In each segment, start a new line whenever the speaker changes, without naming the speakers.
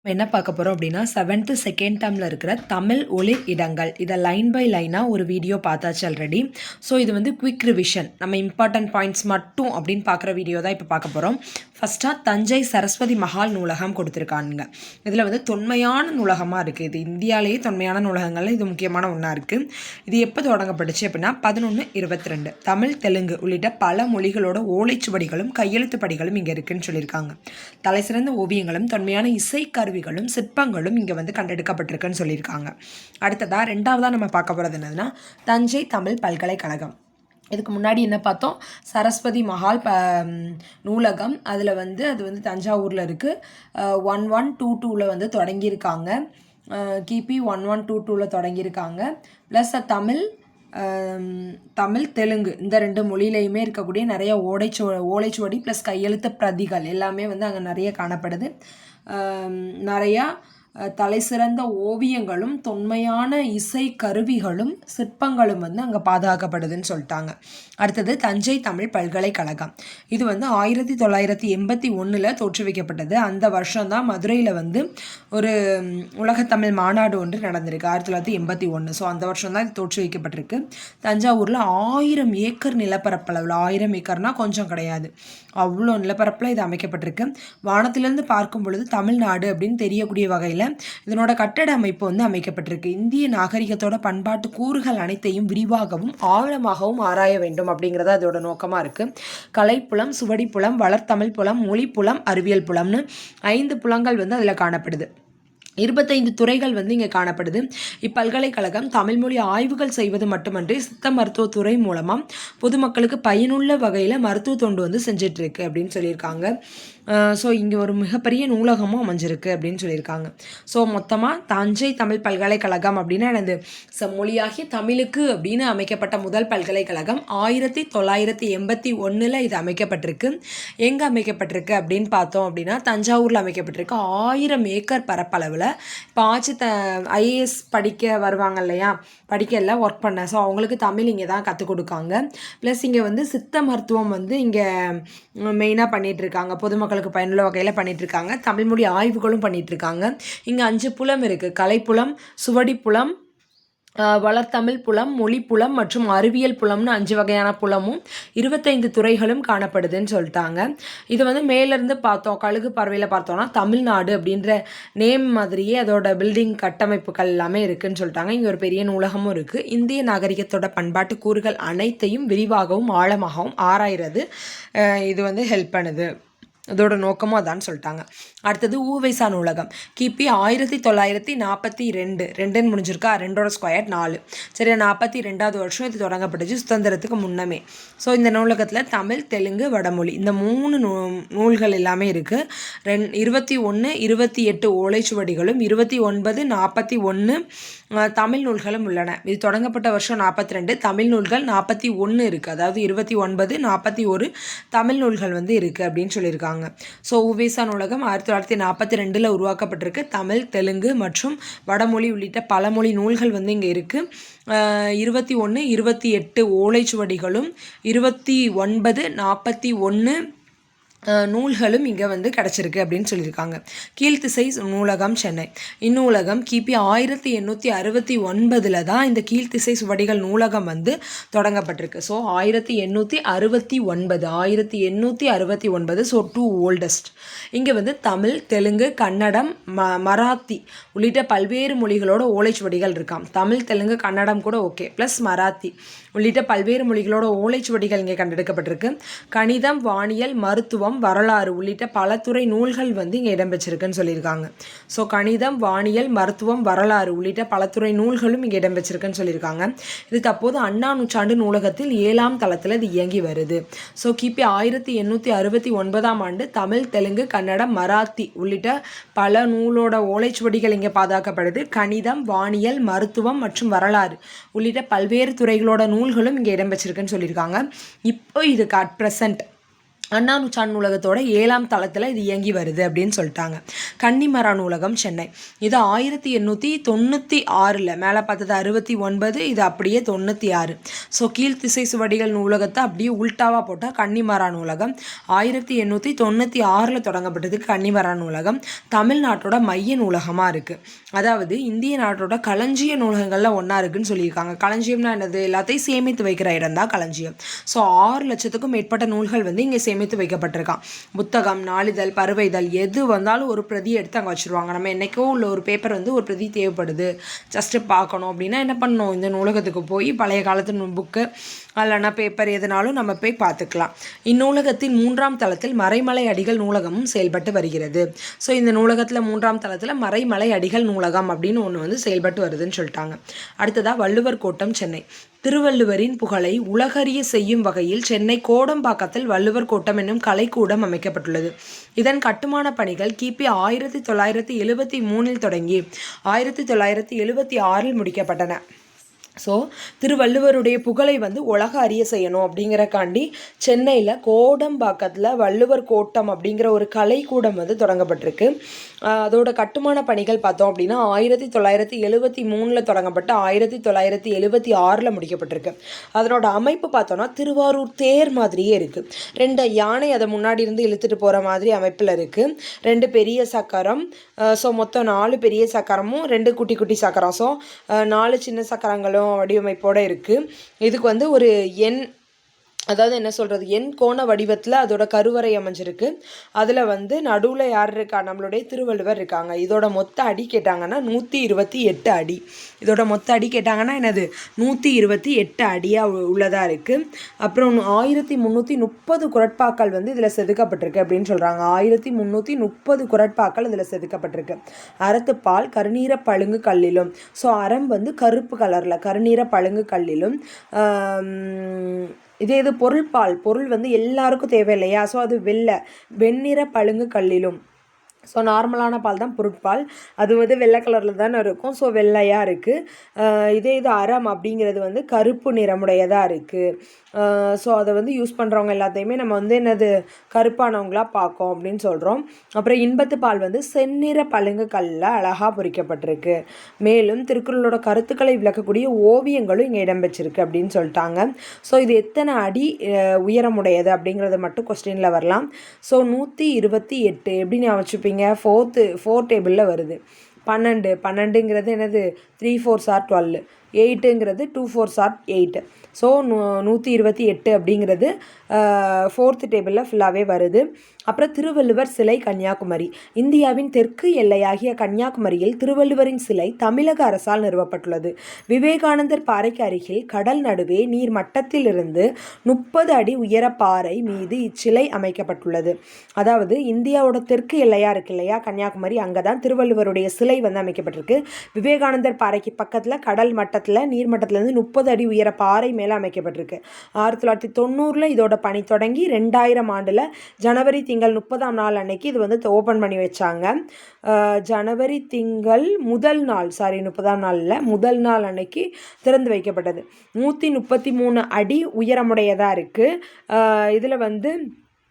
என்ன பார்க்க போறோம் அப்படின்னா, 7த் செகண்ட் டேர்ம்ல இருக்கிற தமிழ் ஒலிர் இடங்கள். இத லைன் பை லைனா ஒரு வீடியோ பார்த்தாச்சு ஆல்ரெடி. ஸோ இது வந்து குயிக் ரிவிஷன். நம்ம இம்பார்ட்டன்ட் பாயிண்ட்ஸ் மட்டும் அப்படின்னு பார்க்குற வீடியோ தான் இப்போ பார்க்க போறோம். ஃபர்ஸ்ட்டா தஞ்சை சரஸ்வதி மஹால் நூலகம் கொடுத்துருக்காங்க. இதில வந்து தொன்மையான நூலகமா இருக்கு. இது இந்தியாவிலேயே தொன்மையான நூலகங்கள்ல இது முக்கியமான ஒண்ணா இருக்கு. இது எப்போ தொடங்கப்பட்டுச்சு அப்படின்னா 1122. தமிழ், தெலுங்கு உள்ளிட்ட பல மொழிகளோட ஓலைச்சுவடிகளும் கையெழுத்து படிகளும் இங்க இருக்குன்னு சொல்லியிருக்காங்க. தலைசிறந்த ஓவியங்களும் தொன்மையான இசை கருவிகளும் சிற்பங்களும் இங்கே வந்து கண்டெடுக்கப்பட்டிருக்குன்னு சொல்லியிருக்காங்க. அடுத்ததாக ரெண்டாவதாக நம்ம பார்க்க போகிறது என்னதுன்னா தஞ்சை தமிழ் பல்கலைக்கழகம். இதுக்கு முன்னாடி என்ன பார்த்தோம், சரஸ்வதி மஹால் நூலகம். அதில் வந்து அது வந்து தஞ்சாவூரில் இருக்குது. 1122 வந்து தொடங்கியிருக்காங்க. கிபி 1122 தொடங்கியிருக்காங்க. ப்ளஸ் தமிழ் தெலுங்கு இந்த ரெண்டு மொழியிலையுமே இருக்கக்கூடிய நிறைய ஓலைச்சுவடி ப்ளஸ் கையெழுத்து பிரதிகள் எல்லாமே வந்து அங்கே நிறைய காணப்படுது. நிறையா தலைசிறந்த ஓவியங்களும் தொன்மையான இசை கருவிகளும் சிற்பங்களும் வந்து அங்கே பாதுகாக்கப்படுதுன்னு சொல்லிட்டாங்க. அடுத்தது தஞ்சை தமிழ் பல்கலைக்கழகம். இது வந்து 1981 தோற்றுவிக்கப்பட்டது. அந்த வருஷம்தான் மதுரையில் வந்து ஒரு உலகத்தமிழ் மாநாடு ஒன்று நடந்திருக்கு 1981. ஸோ அந்த வருஷம் தான் இது தோற்றுவிக்கப்பட்டிருக்கு. தஞ்சாவூரில் 1000 ஏக்கர் நிலப்பரப்பளவில், 1000 ஏக்கர்னால் கொஞ்சம் கிடையாது, அவ்வளோ நிலப்பரப்பில் இது அமைக்கப்பட்டிருக்கு. வானத்திலிருந்து பார்க்கும் பொழுது தமிழ்நாடு அப்படின்னு தெரியக்கூடிய வகையில் இதனோட கட்டட அமைப்பு வந்து அமைக்கப்பட்டிருக்கு. இந்திய நாகரிகத்தோட பண்பாட்டு கூறுகள் அனைத்தையும் விரிவாகவும் ஆழமாகவும் ஆராய வேண்டும் அப்படிங்கிறது அதோட நோக்கமாக இருக்குது. கலைப்புலம், சுவடிப்புலம், வளர்த்தமிழ் புலம், மொழிப்புலம், அறிவியல் புலம்னு 5 புலங்கள் வந்து அதில் காணப்படுது. 25 துறைகள் வந்து இங்கே காணப்படுது. இப்பல்கலைக்கழகம் தமிழ்மொழி ஆய்வுகள் செய்வது மட்டுமன்றி சித்த மருத்துவ துறை மூலமாக பொதுமக்களுக்கு பயனுள்ள வகையில் மருத்துவ தொண்டு வந்து செஞ்சிட்ருக்கு அப்படின்னு சொல்லியிருக்காங்க. ஸோ இங்கே ஒரு மிகப்பெரிய நூலகமும் அமைஞ்சிருக்கு அப்படின்னு சொல்லியிருக்காங்க. ஸோ மொத்தமாக தஞ்சை தமிழ் பல்கலைக்கழகம் அப்படின்னா எனது மொழியாகிய தமிழுக்கு அப்படின்னு அமைக்கப்பட்ட முதல் பல்கலைக்கழகம் 1981 இது அமைக்கப்பட்டிருக்கு. எங்கே அமைக்கப்பட்டிருக்கு அப்படின்னு பார்த்தோம் அப்படின்னா தஞ்சாவூரில் அமைக்கப்பட்டிருக்கு. 1000 ஏக்கர் பரப்பளவில். இப்போ ஐஏஎஸ் படிக்க வருவாங்க இல்லையா, படிக்கல ஒர்க் பண்ண, ஸோ அவங்களுக்கு தமிழ் இங்கே தான் கற்றுக் கொடுக்காங்க. ப்ளஸ் இங்கே வந்து சித்த மருத்துவம் வந்து இங்கே மெயினாக பண்ணிகிட்ருக்காங்க, பொதுமக்களுக்கு பயனுள்ள வகையில் பண்ணிகிட்ருக்காங்க. தமிழ்மொழி ஆய்வுகளும் பண்ணிகிட்ருக்காங்க. இங்கே 5 புலம் இருக்குது: கலைப்புலம், சுவடிப்புலம், வளர்த்தமிழ் புலம், மொழிப்புலம் மற்றும் அறிவியல் புலம்னு 5 வகையான புலமும் 25 துறைகளும் காணப்படுதுன்னு சொல்லிட்டாங்க. இது வந்து மேலேருந்து பார்த்தோம், கழுகு பார்வையில் பார்த்தோன்னா தமிழ்நாடு அப்படின்ற நேம் மாதிரியே அதோட பில்டிங் கட்டமைப்புகள் எல்லாமே இருக்குதுன்னு சொல்லிட்டாங்க. இங்கே ஒரு பெரிய நூலகமும் இருக்குது. இந்திய நாகரிகத்தோட பண்பாட்டு கூறுகள் அனைத்தையும் விரிவாகவும் ஆழமாகவும் ஆராய்றது இது வந்து ஹெல்ப் பண்ணுது. அதோட நோக்கமும் அதான்னு சொல்லிட்டாங்க. அடுத்தது ஊவைசா நூலகம். கிபி 1942. 2ன்னு முடிஞ்சிருக்கா, 2ஓட ஸ்கொயர் 4. சரியா, 42வது வருஷம் இது தொடங்கப்பட்டுச்சு, சுதந்திரத்துக்கு முன்னமே. ஸோ இந்த நூலகத்தில் தமிழ், தெலுங்கு, வடமொழி இந்த 3 நூல்கள் எல்லாமே இருக்குது. 21, 28 ஓலைச்சுவடிகளும் 29, 41 தமிழ் நூல்களும் உள்ளன. இது தொடங்கப்பட்ட வருஷம் 42, தமிழ் நூல்கள் 41 இருக்குது. அதாவது 29, 41 தமிழ் நூல்கள் வந்து இருக்குது அப்படின்னு சொல்லியிருக்காங்க. ஸோ ஊவேசா நூலகம் 1942 உருவாக்கப்பட்டிருக்கு. தமிழ், தெலுங்கு மற்றும் வடமொழி உள்ளிட்ட பல மொழி நூல்கள் வந்து இங்கே இருக்குது. 21, 28 ஓலைச்சுவடிகளும் 29, 41 நூல்களும் இங்கே வந்து கிடச்சிருக்கு அப்படின்னு சொல்லியிருக்காங்க. கீழ்த்திசை நூலகம், சென்னை. இந்நூலகம் கிபி 1869 தான் இந்த கீழ்த்திசை சுவடிகள் நூலகம் வந்து தொடங்கப்பட்டிருக்கு. ஸோ 1869. So 2 oldest. இங்கே வந்து தமிழ், தெலுங்கு, கன்னடம், மராத்தி உள்ளிட்ட பல்வேறு மொழிகளோட ஓலைச்சுவடிகள் இருக்காம். தமிழ், தெலுங்கு, கன்னடம் கூட ஓகே, ப்ளஸ் மராத்தி உள்ளிட்ட பல்வேறு மொழிகளோட ஓலைச்சுவடிகள் இங்கே கண்டெடுக்கப்பட்டிருக்கு. கணிதம், வானியல், மருத்துவம், வரலாறு உள்ளிட்ட பல துறை நூல்கள் வந்து இங்கே இடம்பெற்றிருக்குன்னு சொல்லியிருக்காங்க. ஸோ கணிதம், வானியல், மருத்துவம், வரலாறு உள்ளிட்ட பல துறை நூல்களும் இங்கே இடம்பெற்றிருக்குன்னு சொல்லியிருக்காங்க. இது தற்போது அண்ணா நூற்றாண்டு நூலகத்தில் 7ஆம் தளத்தில் இது இயங்கி வருது. ஸோ கிபி 1869 தமிழ், தெலுங்கு, கன்னடம், மராத்தி உள்ளிட்ட பல நூலோட ஓலைச்சுவடிகள் இங்கே பாதுகாக்கப்படுது. கணிதம், வானியல், மருத்துவம் மற்றும் வரலாறு உள்ளிட்ட பல்வேறு துறைகளோட நூல்களும் இங்கே இடம்பெற்றிருக்குன்னு சொல்லியிருக்காங்க. இப்போ இதுக்கு அட் ப்ரெசன்ட் அண்ணா நூற்றாண்டு நூலகத்தோட 7ஆம் தளத்தில் இது இயங்கி வருது அப்படின்னு சொல்லிட்டாங்க. கன்னிமரா நூலகம் சென்னை, இது 1896 மேலே பார்த்தது 69, இது அப்படியே 96. ஸோ கீழ்த்திசை சுவடிகள் நூலகத்தை அப்படியே உல்டாவாக போட்டால் கன்னிமரா நூலகம் 1896 தொடங்கப்பட்டது. கன்னிமரா நூலகம் தமிழ்நாட்டோட மைய நூலகமாக இருக்குது. அதாவது இந்திய நாட்டோட களஞ்சிய நூலகங்களில் ஒன்றா இருக்குதுன்னு சொல்லியிருக்காங்க. களஞ்சியம்னா என்னது? எல்லாத்தையும் சேமித்து வைக்கிற இடம் தான் களஞ்சியம். ஸோ 6 லட்சத்துக்கும் மேற்பட்ட நூல்கள் வந்து இங்கே சேமித்து வைக்கப்பட்டிருக்கான். புத்தகம், நாளிதழ், பருவைதழ் எது வந்தாலும் ஒரு பிரதி எடுத்து அங்கே வச்சுருவாங்க. நம்ம என்னைக்கோ உள்ள ஒரு பேப்பர் வந்து ஒரு பிரதி தேவைப்படுது, ஜஸ்ட்டு பார்க்கணும் அப்படின்னா என்ன பண்ணணும்? இந்த நூலகத்துக்கு போய் பழைய காலத்து புக்கு இல்லைன்னா பேப்பர் எதுனாலும் நம்ம போய் பார்த்துக்கலாம். இந்நூலகத்தின் 3ஆம் தளத்தில் மறைமலை அடிகள் நூலகமும் செயல்பட்டு வருகிறது. ஸோ இந்த நூலகத்தில் 3ஆம் தளத்தில் மறைமலை அடிகள் நூலகம் அப்படின்னு ஒன்று வந்து செயல்பட்டு வருதுன்னு சொல்லிட்டாங்க. அடுத்ததாக வள்ளுவர் கோட்டம் சென்னை, திருவள்ளுவரின் புகழை உலகறிய செய்யும் வகையில் சென்னை கோடம்பாக்கத்தில் வள்ளுவர் கோட்டம் என்னும் கலைக்கூடம் அமைக்கப்பட்டுள்ளது. இதன் கட்டுமான பணிகள் கிபி 1973 தொடங்கி 1976 முடிக்கப்பட்டன. ஸோ திருவள்ளுவருடைய புகழை வந்து உலக அறிய செய்யணும் அப்படிங்கிறக்காண்டி சென்னையில் கோடம்பாக்கத்தில் வள்ளுவர் கோட்டம் அப்படிங்கிற ஒரு கலைக்கூடம் வந்து தொடங்கப்பட்டிருக்கு. அதோட கட்டுமான பணிகள் பார்த்தோம் அப்படின்னா 1973 தொடங்கப்பட்டு 1976 முடிக்கப்பட்டிருக்கு. அதனோட அமைப்பு பார்த்தோன்னா திருவாரூர் தேர் மாதிரியே இருக்குது. 2 யானை அதை முன்னாடி இருந்து இழுத்துட்டு போகிற மாதிரி அமைப்பில் இருக்குது. 2 பெரிய சக்கரம், ஸோ மொத்தம் 4 பெரிய சக்கரமும் 2 குட்டி குட்டி சக்கரம், ஸோ 4 சின்ன சக்கரங்களும் வடிவமைப்போடு இருக்குது. இதுக்கு வந்து ஒரு அதாவது என்ன சொல்கிறது, எண் கோண வடிவத்தில் அதோட கருவறை அமைஞ்சிருக்கு. அதில் வந்து நடுவில் யார் இருக்கா? நம்மளுடைய திருவள்ளுவர் இருக்காங்க. இதோட மொத்த அடி கேட்டாங்கன்னா 128 அடி. இதோட மொத்த அடி கேட்டாங்கன்னா என்னது? 128 அடியாக உள்ளதாக இருக்குது. அப்புறம் 1330 குறட்பாக்கள் வந்து இதில் செதுக்கப்பட்டிருக்கு அப்படின்னு சொல்கிறாங்க. 1330 குறட்பாக்கள் இதில் செதுக்கப்பட்டிருக்கு. அறத்துப்பால் கருநீர பழுங்கு கல்லிலும், ஸோ அறம் வந்து கருப்பு கலரில் கருநீர பழுங்கு கல்லிலும், இது பொருள் வந்து எல்லாருக்கும் தேவை இல்லையா? ஸோ அது வெண்ணிற பழுங்கு கல்லிலும், ஸோ நார்மலான பால் தான் பொருட்பால், அது வந்து வெள்ளை கலரில் தானே இருக்கும், ஸோ வெள்ளையாக இருக்குது. இது அறம் அப்படிங்கிறது வந்து கருப்பு நிறமுடையதாக இருக்குது. ஸோ அதை வந்து யூஸ் பண்ணுறவங்க எல்லாத்தையுமே நம்ம வந்து என்னது கருப்பானவங்களாக பார்க்கோம் அப்படின்னு சொல்கிறோம். அப்புறம் இன்பத்து பால் வந்து செந்நிற பழுங்கு கல்லில் அழகாக பொறிக்கப்பட்டிருக்கு. மேலும் திருக்குறளோட கருத்துக்களை விளக்கக்கூடிய ஓவியங்களும் இங்கே இடம்பெற்றிருக்கு அப்படின்னு சொல்லிட்டாங்க. ஸோ இது எத்தனை அடி உயரமுடையது அப்படிங்கிறது மட்டும் கொஸ்டினில் வரலாம். ஸோ 128 எப்படி நான் வச்சுப்பீங்க? 4 டேபிளில் வருது. 12ங்கிறது என்னது? 3 4s are 12, 8ங்கிறது 2 4s are 8. So 128 அப்படிங்கிறது 4th டேபிளில் ஃபுல்லாகவே வருது. அப்புறம் திருவள்ளுவர் சிலை கன்னியாகுமரி, இந்தியாவின் தெற்கு எல்லையாகிய கன்னியாகுமரியில் திருவள்ளுவரின் சிலை தமிழக அரசால் நிறுவப்பட்டுள்ளது. விவேகானந்தர் பாறைக்கு அருகில் கடல் நடுவே நீர் மட்டத்திலிருந்து 30 அடி உயர பாறை மீது இச்சிலை அமைக்கப்பட்டுள்ளது. அதாவது இந்தியாவோட தெற்கு எல்லையாக இருக்கு இல்லையா கன்னியாகுமரி, அங்கே தான் திருவள்ளுவருடைய சிலை வந்து அமைக்கப்பட்டிருக்கு. விவேகானந்தர் பாறைக்கு பக்கத்தில் கடல் மட்டத்தில் நீர் மட்டத்திலேருந்து 30 அடி உயர பாறை மேலே அமைக்கப்பட்டிருக்கு. 1990 இதோட பணி தொடங்கி 2000 ஜனவரி திங்கள் 30ஆம் நாள் அன்னைக்கு இது வந்து ஓப்பன் பண்ணி வச்சாங்க. ஜனவரி திங்கள் முதல் நாள் 30ஆம் நாளில் முதல் நாள் அன்னைக்கு திறந்து வைக்கப்பட்டது. 133 அடி உயரமுடையதாக இருக்குது. இதில் வந்து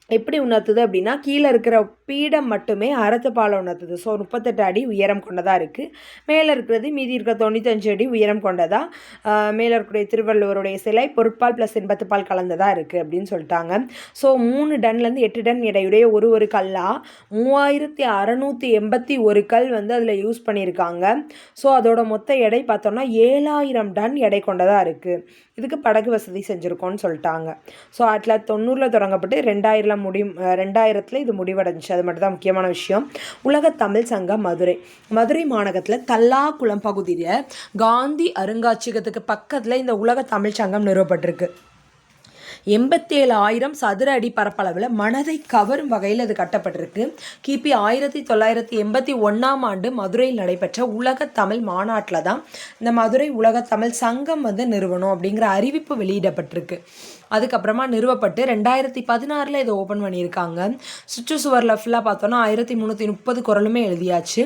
எப்படி உணர்த்துது அப்படின்னா கீழே இருக்கிற பீடம் மட்டுமே அறத்துப்பாலை உணர்த்துது. ஸோ 38 அடி உயரம் கொண்டதாக இருக்குது. மேலே இருக்கிறது மீதி இருக்கிற 95 அடி உயரம் கொண்டதாக. மேலே இருக்கிற திருவள்ளுவருடைய சிலை பொருட்பால் ப்ளஸ் இன்பத்துப்பால் கலந்ததாக இருக்குது அப்படின்னு சொல்லிட்டாங்க. ஸோ 3 டன்லேருந்து 8 டன் எடையுடைய ஒரு கல்லாக 3681 கல் வந்து அதில் யூஸ் பண்ணியிருக்காங்க. ஸோ அதோட மொத்த எடை பார்த்தோம்னா 7000 டன் எடை கொண்டதாக இருக்குது. இதுக்கு படகு வசதி செஞ்சுருக்கோன்னு சொல்லிட்டாங்க. ஸோ 1990 தொடங்கப்பட்டு 2000 இது முடிவடைஞ்சிச்சு. அது மட்டும் தான் முக்கியமான விஷயம். உலக தமிழ் சங்கம் மதுரை மாநகரத்தில் தல்லாக்குளம் பகுதியில் காந்தி அருங்காட்சியகத்துக்கு பக்கத்தில் இந்த உலக தமிழ் சங்கம் நிறுவப்பட்டிருக்கு. 87,000 சதுர அடி பரப்பளவில் மனதை கவரும் வகையில் அது கட்டப்பட்டிருக்கு. கிபி 1981ஆம் ஆண்டு மதுரையில் நடைபெற்ற உலக தமிழ் மாநாட்டில் தான் இந்த மதுரை உலக தமிழ் சங்கம் வந்து நிறுவனம் அப்படிங்கிற அறிவிப்பு வெளியிடப்பட்டிருக்கு. அதுக்கப்புறமா நிறுவப்பட்டு 2016 இதை ஓப்பன் பண்ணியிருக்காங்க. சுற்றுச்சுவரில் ஃபுல்லாக பார்த்தோன்னா 1330 குறளுமே எழுதியாச்சு.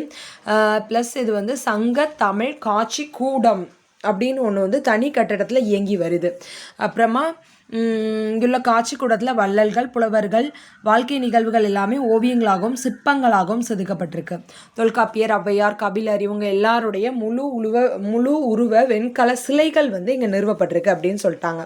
ப்ளஸ் இது வந்து சங்க தமிழ் காட்சி கூடம் அப்படின்னு ஒன்று வந்து தனி கட்டடத்தில் இயங்கி வருது. அப்புறமா இங்குள்ள காட்சி கூடத்தில் வள்ளல்கள் புலவர்கள் வாழ்க்கை நிகழ்வுகள் எல்லாமே ஓவியங்களாகவும் சிற்பங்களாகவும் செதுக்கப்பட்டிருக்கு. தொல்காப்பியர், ஔவையார், கபிலர் இவங்க எல்லாருடைய முழு உருவ வெண்கல சிலைகள் இங்கே நிறுவப்பட்டிருக்கு அப்படின்னு சொல்லிட்டாங்க.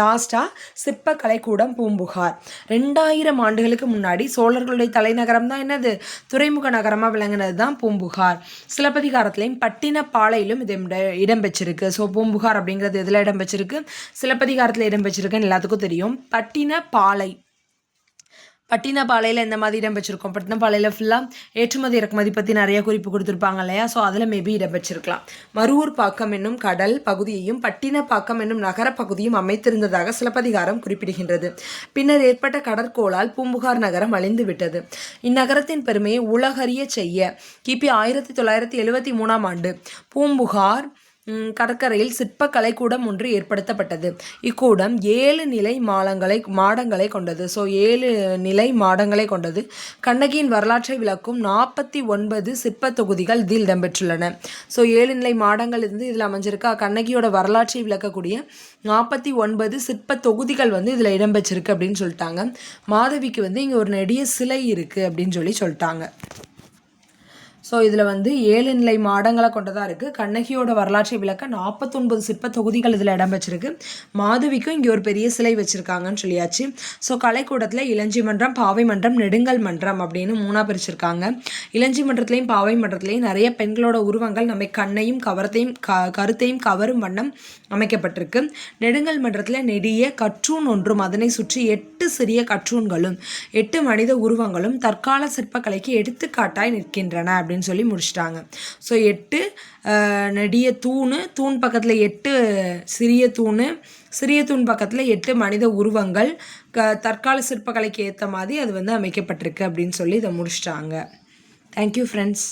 லாஸ்ட்டாக சிற்பக்கலைக்கூடம் பூம்புகார். 2000 ஆண்டுகளுக்கு முன்னாடி சோழர்களுடைய தலைநகரம் தான் என்னது, துறைமுக நகரமாக விளங்கினது தான் பூம்புகார். சிலப்பதிகாரத்திலையும் பட்டினப்பாலையிலும் இது இடம்பெற்றிருக்கு. ஸோ பூம்புகார் அப்படிங்கிறது எதில் இடம்பெற்றிருக்கு, சிலப்பதிகாரத்தில் இடம்பெற்றிருக்குன்னு எல்லாத்துக்கும் தெரியும். பட்டினப்பாலையில் எந்த மாதிரி இடம் வச்சிருக்கோம், பட்டினப்பாலையில் ஃபுல்லாக ஏற்றுமதி இறக்குமதி பற்றி நிறைய குறிப்பு கொடுத்துருப்பாங்க இல்லையா, ஸோ அதில் மேபி இடம் வச்சிருக்கலாம். மருவூர் பாக்கம் என்னும் கடல் பகுதியையும் பட்டினப்பாக்கம் என்னும் நகரப்பகுதியும் அமைத்திருந்ததாக சிலப்பதிகாரம் குறிப்பிடுகின்றது. பின்னர் ஏற்பட்ட கடற்கோளால் பூம்புகார் நகரம் அழிந்து விட்டது. இந்நகரத்தின் பெருமையை உலகறிய செய்ய கிபி 1973 ஆண்டு பூம்புகார் கடற்கரையில் சிற்பக்கலை கூடம் ஒன்று ஏற்படுத்தப்பட்டது. இக்கூடம் 7 நிலை மாடங்களை கொண்டது. ஸோ 7 நிலை மாடங்களை கொண்டது. கண்ணகியின் வரலாற்றை விளக்கும் 49 சிற்ப தொகுதிகள் இதில் இடம்பெற்றுள்ளன. ஸோ 7 நிலை மாடங்கள் இதில் அமைஞ்சிருக்கா. கண்ணகியோட வரலாற்றை விளக்கக்கூடிய 49 சிற்ப தொகுதிகள் இதில் இடம்பெற்றிருக்கு அப்படின்னு சொல்லிட்டாங்க. மாதவிக்கு இங்கே ஒரு நெடிய சிலை இருக்குது அப்படின்னு சொல்லிட்டாங்க. ஸோ இதில் 7 நிலை மாடங்களை கொண்டதாக இருக்குது. கண்ணகியோட வரலாற்றை விளக்க 49 சிற்ப தொகுதிகள் இதில் இடம்பெற்றிருக்கு. மாதவிக்கும் இங்கே ஒரு பெரிய சிலை வச்சுருக்காங்கன்னு சொல்லியாச்சு. ஸோ கலைக்கூடத்தில் இளஞ்சி மன்றம், பாவை மன்றம், நெடுங்கல் மன்றம் அப்படின்னு 3ஆக பிரிச்சிருக்காங்க. இளஞ்சி மன்றத்துலேயும் பாவை மன்றத்துலேயும் நிறைய பெண்களோட உருவங்கள் நம்ம கண்ணையும் கருத்தையும் கவரும் வண்ணம் அமைக்கப்பட்டிருக்கு. நெடுங்கல் மன்றத்தில் நெடிய கற்றூன் ஒன்றும் அதனை சுற்றி 8 சிறிய கற்றூன்களும் 8 மனித உருவங்களும் தற்கால சிற்பக்கலைக்கு எடுத்துக்காட்டாய் நிற்கின்றன அப்படின்னு சொல்லி முடிச்சிட்டாங்க. ஸோ 8 நெடிய தூண் பக்கத்தில் 8 சிறிய தூண் பக்கத்தில் 8 மனித உருவங்கள் தற்கால சிற்பக்கலைக்கு ஏற்ற மாதிரி அது அமைக்கப்பட்டிருக்கு அப்படின்னு சொல்லி இதை முடிச்சிட்டாங்க. Thank you friends.